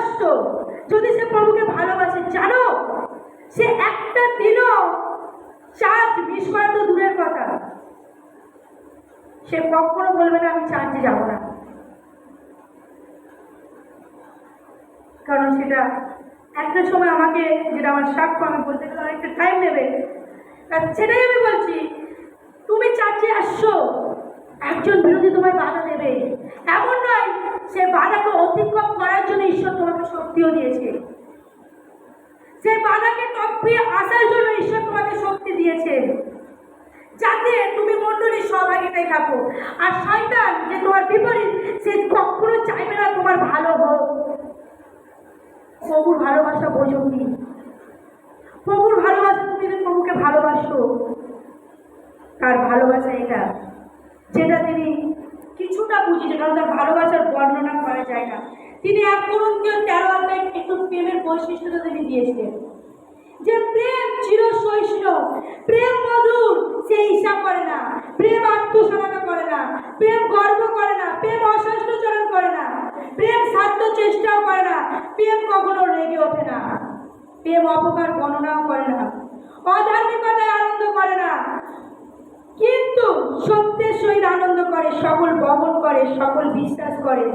ভালোবাসতো, যদি সে প্রভুকে ভালোবাসে, জানো সে একটা দিনও চার্চ মিস করা তো দূরের কথা, সে কখনো বলবে না আমি চার্চে যাব না। কারণ সেটা একটা সময় আমাকে, যেটা আমার সাক্ষ্য, আমি বলতে গেলে অনেকটা টাইম নেবে, সেটাই আমি বলছি। তুমি চার্চে আসছো, একজন বিরোধী তোমায় বাধা দেবে, এমন নয় সে বাধাকে অতিক্রম করার জন্য ঈশ্বর তোমাকে শক্তিও দিয়েছে, সে বাধাকে টপকিয়ে আসার জন্য ঈশ্বর তোমাকে শক্তি দিয়েছে, যাতে তুমি মণ্ডলীর সহভাগিতায় থাকো। আর শয়তান যে তোমার বিপরীত, সে কখনো চাইবে না তোমার ভালো হোক। প্রভুর ভালোবাসা বোঝো কি? প্রভুর ভালোবাসা, তুমি যদি প্রভুকে ভালোবাসো, তার ভালোবাসা এটা, যেটা তিনি কিছুটা বুঝিয়েছে, কারণ তার ভালোবাসার বর্ণনা করা যায় না। তিনি 1 কোরিন্থীয় 13 অধ্যায়ে একটু প্রেমের বৈশিষ্ট্যটা তিনি দিয়েছিলেন, যে প্রেম চিরসহিষ্ণু, প্রেম মধুর, সে ঈর্ষা করে না, প্রেম আত্মসমর্পণ করে না, প্রেম গর্ব করে না, প্রেম অসহিষ্ণুচরণ করে না, প্রেম স্বার্থ চেষ্টাও করে না, প্রেম কখনো রেগে ওঠে না, প্রেম অপকার গণনাও করে না, অধার্মিকতায় আনন্দ করে না, কিন্তু সত্যের সহিত আনন্দ করে, সকল বহন করে, সকল বিশ্বাস করে,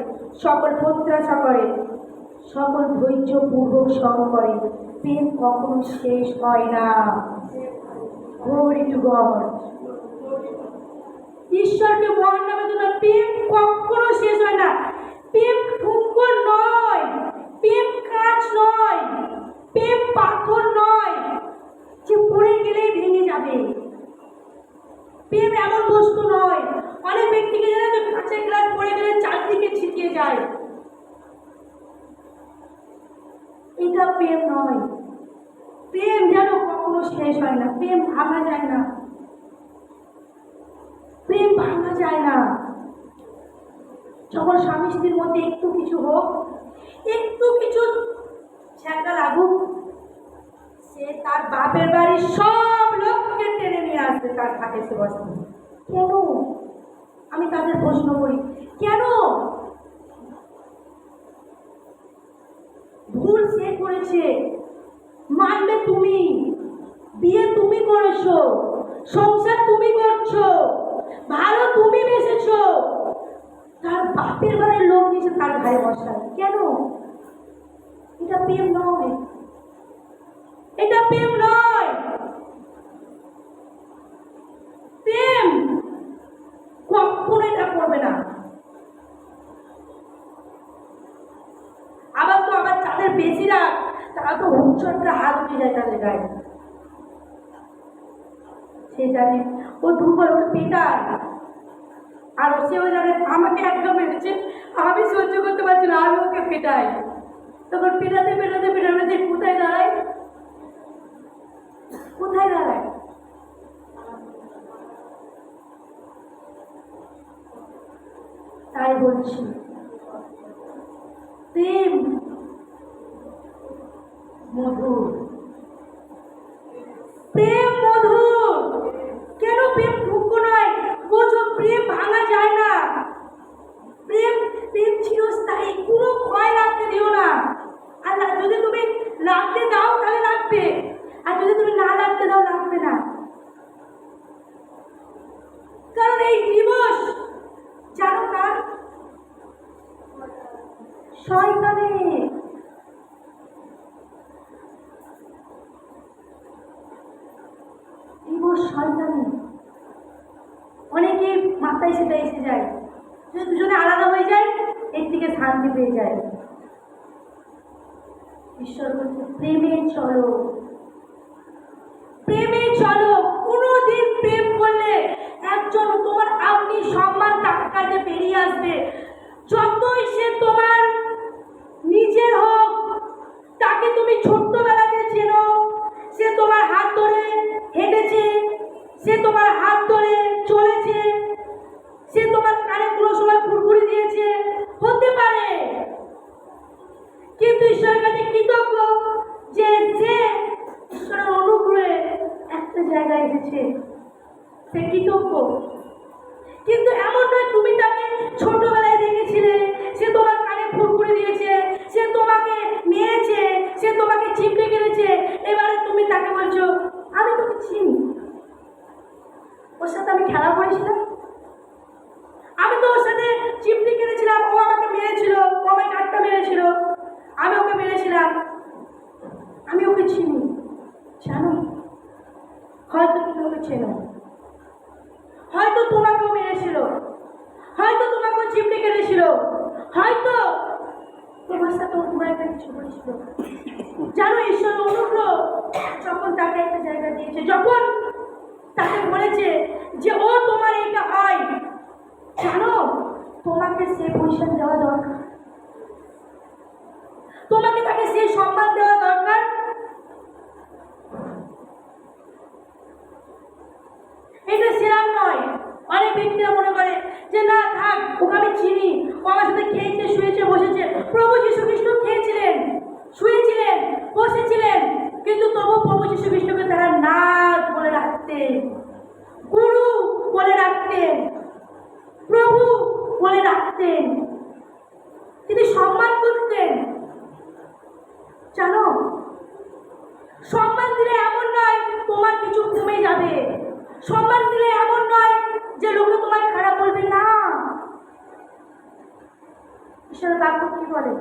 সকল প্রত্যাশা করে, সকল ধৈর্যপূর্বক সহ করে। প্রেম কখনো শেষ হয় না। Glory to God. ঈশ্বরকে মহান নামে তো প্রেম কখনো শেষ হয় না। প্রেম ঠুনকর নয়, প্রেম কাঁচ নয়, প্রেম পাথর নয় যে পড়ে গেলেই ভেঙে যাবে। প্রেম এমন বস্তু নয়, অনেক ব্যক্তিকে জানা যে কাঁচের গ্লাস পড়ে গেলে চারদিকে ছিটিয়ে যায়, এটা প্রেম নয়। প্রেম যেন কখনো শেষ হয় না, প্রেম ভাঙা যায় না, প্রেম ভাঙা যায় না। যখন স্বামী স্ত্রীর মধ্যে একটু কিছু হোক, একটু কিছু ছ্যাঁকা লাগুক, সে তার বাপের বাড়ির সব লোককে টেনে নিয়ে আসবে তার খাটে সে বসবে। কেন? আমি তাদের প্রশ্ন করি, কেন? ভুল সে করেছে, মানবে তুমি, বিয়ে তুমি করেছো, সংসার তুমি করছো, ভালো তুমি বেসেছো, তার বাপের বাড়ির লোক নিচে তার ঘাড়ে বসায়। কেন? এটা প্রেম নয়, এটা প্রেম নয়। প্রেম কখনো এটা করবে না। আবার তাদের বেশিরা, তারা তো উচ্চটা হাত উঠে যায় তাদের গায়ে, সে জানে ও দুর্বল, ওকে পেটায়, আর সেও জানে আমাকে একদম মেরেছে, আমি সহ্য করতে পারছি না, আমি ওকে পেটাই। তখন পেটাতে পেটাতে পেটাতে কোথায় দাঁড়ায়, কোথায় দাঁড়ায়? তাই বলছি, প্রেম মধুর, প্রেম মধুর। কেন প্রেম ঠুকো নয়? বোঝো, প্রেম ভাঙা যায় না। প্রেম প্রেম চিরস্থায়ী, কোনো ক্ষয় রাখতে দিও না। আর যদি তুমি রাখতে দাও তাহলে রাখবে, আর যদি তুমি না রাখতে দাও রাখবে না। কারণ এই দিবস জানো কার? শয়তানের। দিবস শয়তানের। অনেকে মাথায় সেটা এসে যায়, যদি দুজনে আলাদা হয়ে যায় এর থেকে শান্তি পেয়ে যায়। ঈশ্বর বলছে প্রেমে চলো, প্রেমে চলো। কোনোদিন প্রেম করলে একজন তোমার আপনি সম্মান তার কাছে বেরিয়ে আসবে, যতই সে তোমার নিজের হোক, তাকে তুমি ছোট্টবেলাতে চেনো, সে তোমার হাত ধরে হেঁটেছে, সে তোমার হাত ধরে চলেছে, সে তোমার কানে কোনো সময় ফুরফুরি দিয়েছে, হতে পারে, কিন্তু ঈশ্বরের কাছে কৃতজ্ঞ যে সে ঈশ্বরের অনুগ্রহে একটা জায়গায় এসেছে, সে কৃতজ্ঞ। কিন্তু এমন নয় তুমি তাকে ছোটবেলায় দেখেছিলে, সে তোমার কানে ফুরফুরি দিয়েছে, সে তোমাকে কিছু বলছিল। জানো ঈশ্বর অনুগ্রহ যখন তাকে একটা জায়গা দিয়েছে, যখন তাকে বলেছে যে ও তোমার এইটা হয়, জানো তোমাকে সে পজিশন দেওয়া দরকার, তোমাকে তাকে সে সম্মান দেওয়া দরকার। এটা সেরাম নয়। অনেক ব্যক্তিরা মনে করে যে না থাক, ওকে আমি চিনি, ও আমার সাথে খেয়েছে, শুয়েছে, বসেছে। প্রভু যীশু খ্রিস্ট খেয়েছিলেন, শুয়েছিলেন, বসেছিলেন, কিন্তু তবু প্রভু যীশু খ্রিস্টকে তারা নাথ বলে রাখতেন, গুরু বলে রাখতেন, প্রভু বলে রাখতেন, তিনি সম্মান করতেন। জানো সম্মান দিলে এমন নয় তোমার কিছু কমে যাবে, সম্মান দিলে এমন নয় যে লোকে তোমায় খারাপ বলবে না। ঈশ্বরের বাক্য কি বলে?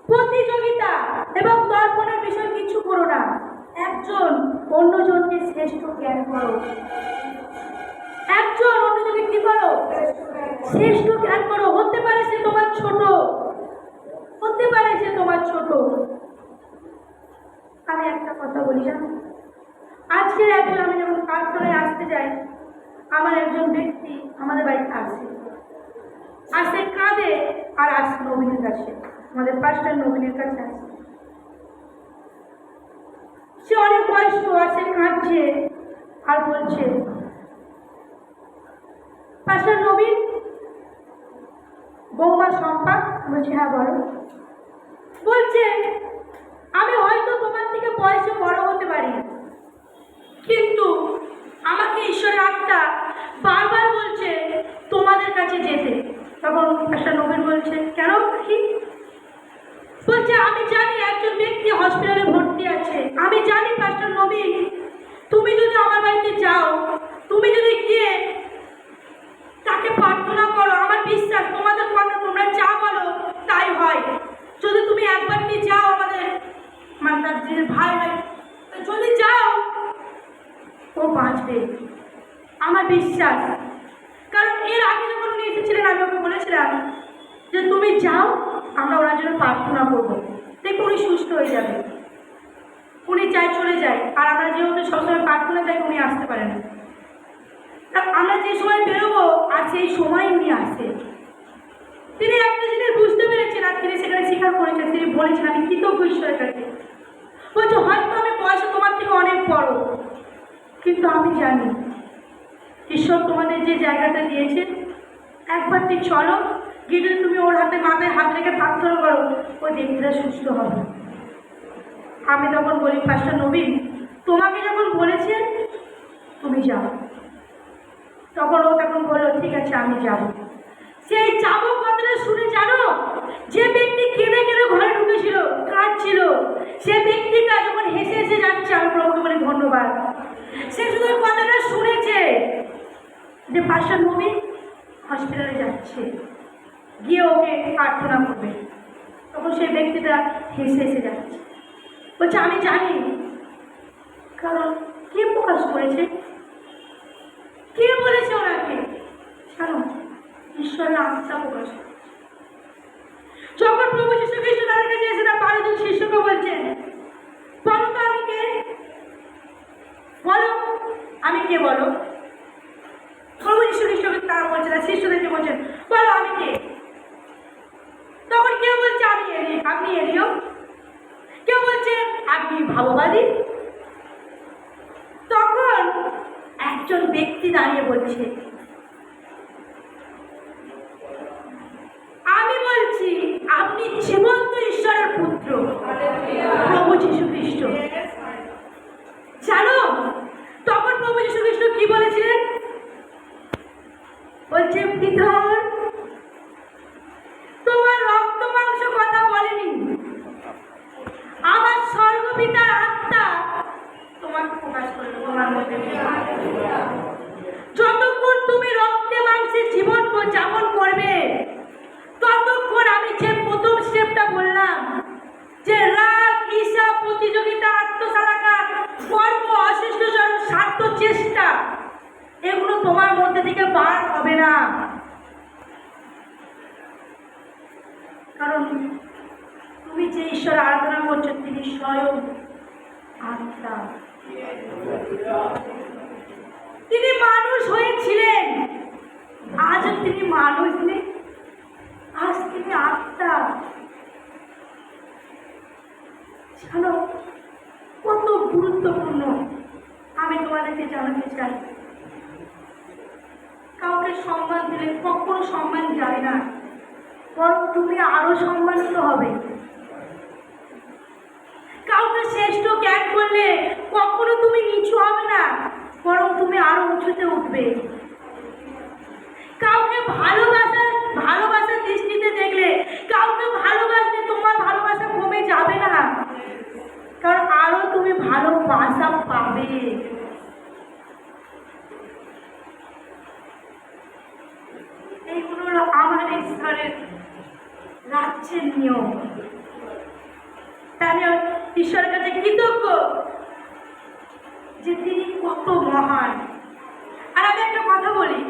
প্রতিযোগিতা এবং দর্পণের বিষয় কিছু করো না, একজন অন্যজনকে শ্রেষ্ঠ জ্ঞান করো। একজন অন্যজনকে কি করো? শ্রেষ্ঠ জ্ঞান করো। হতে পারে সে তোমার ছোট, হতে পারে সে তোমার ছোট। আমি একটা কথা বলি, জানো আজকের একজন, আমি যখন প্রার্থনায় আসতে যাই, আমার একজন ব্যক্তি আমাদের বাড়িতে আসে কাঁদে আর আসে নবীনের কাছে, আমাদের পাস্টার নবীনের কাছে আসে। সে অনেক বয়স্ক, আসে কাঁদছে আর বলছে, পাস্টার নবীন, বৌমা শম্পা। বলছে হ্যাঁ বলো। বলছে আমি হয়তো তোমার থেকে বয়সে বড় হতে পারি, কিন্তু আমাকে ঈশ্বরের আত্মা বারবার বলছে তোমাদের কাছে যেতে। তখন একটা নবীন বলছে কেন, কি? বলছে আমি জানি একজন ব্যক্তি হসপিটালে ভর্তি আছে, আমি জানি পাস্টার নবীন, তুমি যদি আমার বাড়িতে যাও, তুমি যদি গিয়ে তাকে প্রার্থনা করো, আমার বিশ্বাস তোমাদের কথা তোমরা যা বলো তাই হয়। যদি তুমি একবার কি যাও, আমাদের মানে তার যে ভাই ভাই যদি যাও, ও বাঁচবে, আমার বিশ্বাস। কারণ এর আগে যখন উনি এসেছিলেন, আমি ওকে বলেছিলাম যে তুমি যাও, আমরা ওনার জন্য প্রার্থনা করবো, দেখো উনি সুস্থ হয়ে যাবে। উনি চাই চলে যায়, আর আমরা যেহেতু সবসময় প্রার্থনা চাই, উনি আসতে পারেন না। আমরা যে সময় বেরোবো আর সেই সময় উনি আসে। তিনি একটা জিনিস বুঝতে পেরেছেন আর তিনি সেখানে স্বীকার করেছেন, তিনি বলেছেন আমি কৃতজ্ঞ ঈশ্বরের কাছে। বলছে হয়তো আমি বয়সে তোমার থেকে অনেক বড়, কিন্তু আমি জানি ঈশ্বর তোমাদের যে জায়গাটা দিয়েছে, একবারটি চলো, গিয়ে যদি তুমি ওর হাতে মাথায় হাত রেখে প্রার্থনা করো, ওই ব্যক্তিটা সুস্থ হবে। আমি তখন বলি পাস্টার নবীন, তোমাকে যখন বলেছে তুমি যাও, তখন ও তখন বললো ঠিক আছে আমি যাব। সেই যাবো কথাটা শুনে জানো, যে ব্যক্তি কেঁদে কেঁদে ঘরে ঢুকেছিল, কাঁদছিল, সে ব্যক্তিটা যখন হেসে হেসে যাচ্ছে, আমি প্রভুকে বলি ধন্যবাদ। সে শুধু কথাটা শুনেছে যে পাস্টার নবীন হসপিটালে যাচ্ছে, গিয়ে ওকে প্রার্থনা করবে, তখন সেই ব্যক্তিটা হেসে হেসে যাচ্ছে। বলছে আমি জানি, কারণ কে প্রকাশ করেছে, কে বলেছে ওনাকে, জানো ঈশ্বরের আত্মা প্রকাশ। যখন প্রভু যীশু খ্রিস্ট তাদের কাছে এসে তার 12 জন শিষ্যকে বলছেন বলো তো আমি কে, বলো আমি কে, বলো। প্রভু যীশু খ্রিস্টকে তারা বলছে না, শিষ্যদেরকে বলছেন বলো আমি কে। তখন কেউ বলছে আপনি এলিও, কেউ বলছে আপনি ভাববাদী। তখন একজন ব্যক্তি দাঁড়িয়ে বলছে আমি বলছি আপনি জীবন্ত ঈশ্বরের পুত্র প্রভু যীশু খ্রিস্ট। জানো তখন প্রভু যীশু খ্রিস্ট কি বলেছিলেন? বলছে পিতর, তোমার রক্ত মাংস কথা বলেনি, আমার স্বর্গপিতার আত্মা তোমাকে প্রকাশ করবে তোমার মধ্যে। যতক্ষণ তুমি রক্তে মাংসে জীবন যাপন করবে, ততক্ষণ আমি যে প্রথম স্টেপটা বললাম যে রাগ, ঈর্ষা, প্রতিযোগিতা, আত্মসালাকা, গর্ব, অশিষ্টচরণ, স্বার্থ চেষ্টা, এগুলো তোমার মধ্যে থেকে বার হবে না। কারণ তুমি যে ঈশ্বর আরাধনা করছেন তিনি স্বয়ং আত্মা। তিনি মানুষ হয়েছিলেন, আজ তিনি মানুষ নেই, আজ তিনি আত্মা। জানো কত গুরুত্বপূর্ণ, আমি তোমাদেরকে জানাতে চাই। কাউকে সম্মান দিলে কখনো সম্মান যায় না, বরং তুমি আরো সম্মানিত হবে। কাউকে শ্রেষ্ঠ জ্ঞান করলে কখনো তুমি নিচু হবে না, বরং তুমি আরো উঁচুতে উঠবে। কাউকে ভালোবাসার দৃষ্টিতে দেখলে, কাউকে ভালোবাসলে তোমার ভালোবাসা কমে যাবে না, কারণ আরো তুমি ভালোবাসা পাবে। এইগুলো হলো আমার ঈশ্বরের রাজ্যের নিয়ম। তাই আমি ঈশ্বরের কাছে কৃতজ্ঞ যে তিনি কত মহান। আর আমি একটা কথা বলি,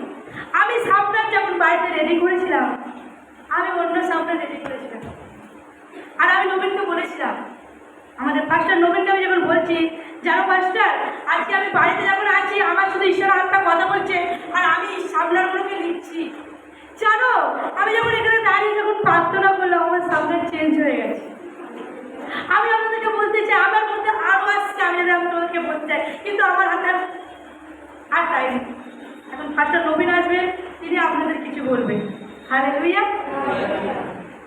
আমি সামনার যখন বাড়িতে রেডি করেছিলাম, আমি অন্য সামনে রেডি করেছিলাম। আর আমি নবীনকে বলেছিলাম, আমাদের পাস্টার নবীনকে আমি যখন বলছি, জানো পাস্টার আজকে আমি বাড়িতে যখন আছি আমার শুধু ঈশ্বরের আত্মা কথা বলছে আর আমি সামনারগুলোকে লিখছি। জানো আমি যখন এখানে দাঁড়িয়ে যখন প্রার্থনা করলাম, আমার সামনে চেঞ্জ হয়ে গেছে। আমি আপনাদেরকে বলতে চাই, আমার মধ্যে আরো আসছে, আমি যদি আপনাদেরকে বলতে চাই, কিন্তু আমার হাতে আর টাইম। এখন পাস্টার নবীন আসবেন, তিনি আপনাদের কিছু বলবেন। হালেলুয়া।